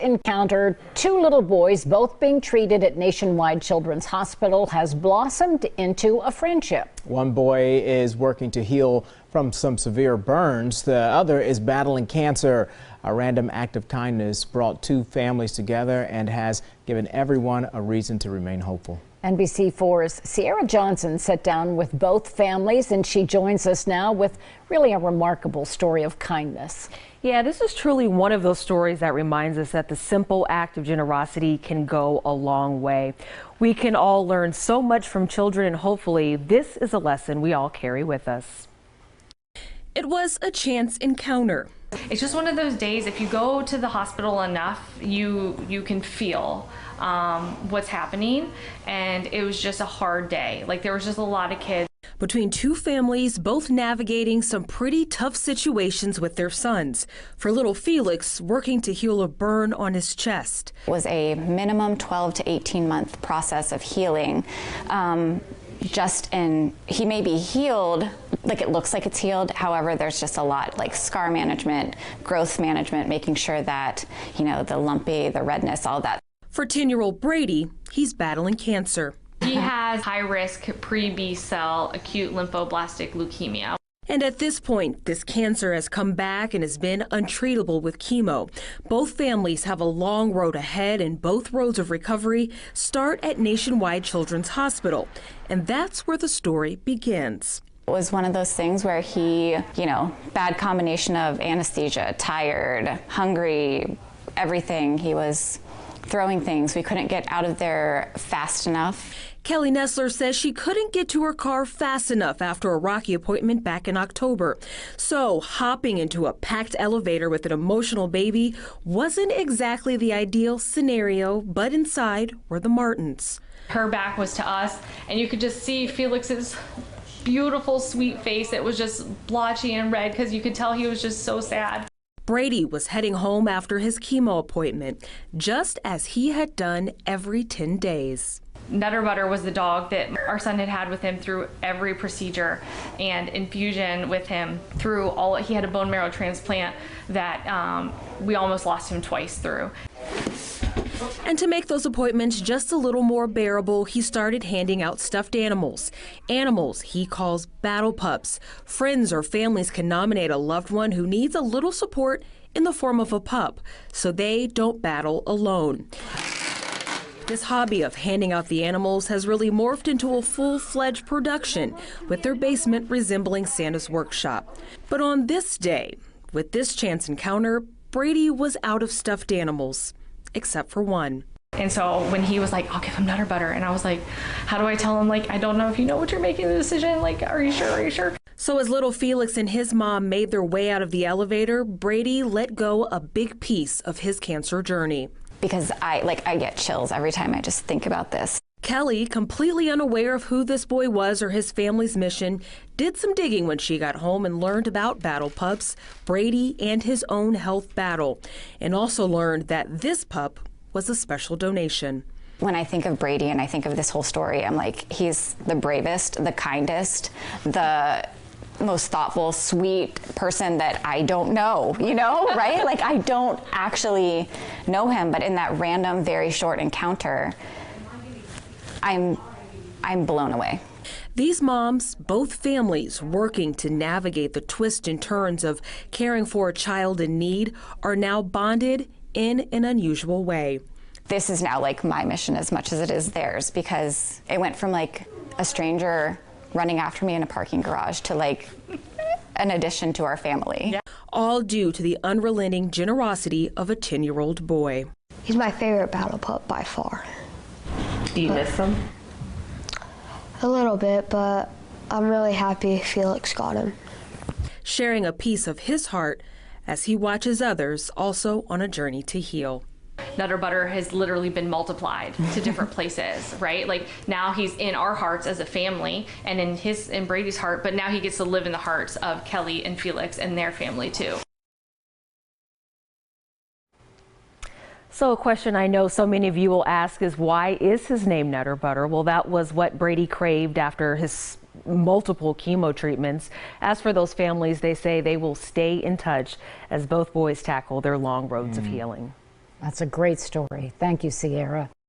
Encounter, two little boys, both being treated at Nationwide Children's Hospital, has blossomed into a friendship. One boy is working to heal from some severe burns. The other is battling cancer. A random act of kindness brought two families together and has given everyone a reason to remain hopeful. NBC4's Sierra Johnson sat down with both families, and she joins us now with really a remarkable story of kindness. Yeah, this is truly one of those stories that reminds us that the simple act of generosity can go a long way. We can all learn so much from children, and hopefully this is a lesson we all carry with us. It was a chance encounter. It's just one of those days, if you go to the hospital enough, you can feel what's happening, and it was just a hard day. Like, there was just a lot of kids. Between two families, both navigating some pretty tough situations with their sons. For little Felix, working to heal a burn on his chest. It was a minimum 12 to 18 month process of healing. He may be healed, like it looks like it's healed. However, there's just a lot like scar management, growth management, making sure that, the lumpy, the redness, all that. For 10-year-old Brady, he's battling cancer. He has high-risk pre-B cell acute lymphoblastic leukemia. And at this point, this cancer has come back and has been untreatable with chemo. Both families have a long road ahead, and both roads of recovery start at Nationwide Children's Hospital. And that's where the story begins. It was one of those things where he, bad combination of anesthesia, tired, hungry, everything. He was throwing things. We couldn't get out of there fast enough. Kelly Nessler says she couldn't get to her car fast enough after a rocky appointment back in October. So hopping into a packed elevator with an emotional baby wasn't exactly the ideal scenario, but inside were the Martins. Her back was to us, and you could just see Felix's beautiful, sweet face. It was just blotchy and red because you could tell he was just so sad. Brady was heading home after his chemo appointment, just as he had done every 10 days. NutterButter was the dog that our son had had with him through every procedure and infusion with him through all. He had a bone marrow transplant that we almost lost him twice through. And to make those appointments just a little more bearable, he started handing out stuffed animals. Animals he calls battle pups. Friends or families can nominate a loved one who needs a little support in the form of a pup, so they don't battle alone. This hobby of handing out the animals has really morphed into a full-fledged production, with their basement resembling Santa's workshop. But on this day, with this chance encounter, Brady was out of stuffed animals, except for one. And so when he was like, I'll give him NutterButter, and I was like, how do I tell him, like, I don't know if you know what you're making the decision, like, are you sure, are you sure? So as little Felix and his mom made their way out of the elevator, Brady let go a big piece of his cancer journey. Because I get chills every time I just think about this. Kelly, completely unaware of who this boy was or his family's mission, did some digging when she got home and learned about battle pups, Brady, and his own health battle, and also learned that this pup was a special donation. When I think of Brady and I think of this whole story, I'm like, he's the bravest, the kindest, the most thoughtful, sweet person that I don't know, right? Like, I don't actually know him, but in that random, very short encounter, I'm blown away. These moms, both families working to navigate the twists and turns of caring for a child in need, are now bonded in an unusual way. This is now like my mission as much as it is theirs, because it went from like a stranger running after me in a parking garage to like an addition to our family. Yeah. All due to the unrelenting generosity of a 10-year-old boy. He's my favorite battle pup by far. Do you miss him? A little bit, but I'm really happy Felix got him. Sharing a piece of his heart as he watches others also on a journey to heal. NutterButter has literally been multiplied to different places, right? Like, now he's in our hearts as a family and in Brady's heart, but now he gets to live in the hearts of Kelly and Felix and their family too. So a question I know so many of you will ask is, why is his name NutterButter? Well, that was what Brady craved after his multiple chemo treatments. As for those families, they say they will stay in touch as both boys tackle their long roads of healing. That's a great story. Thank you, Sierra.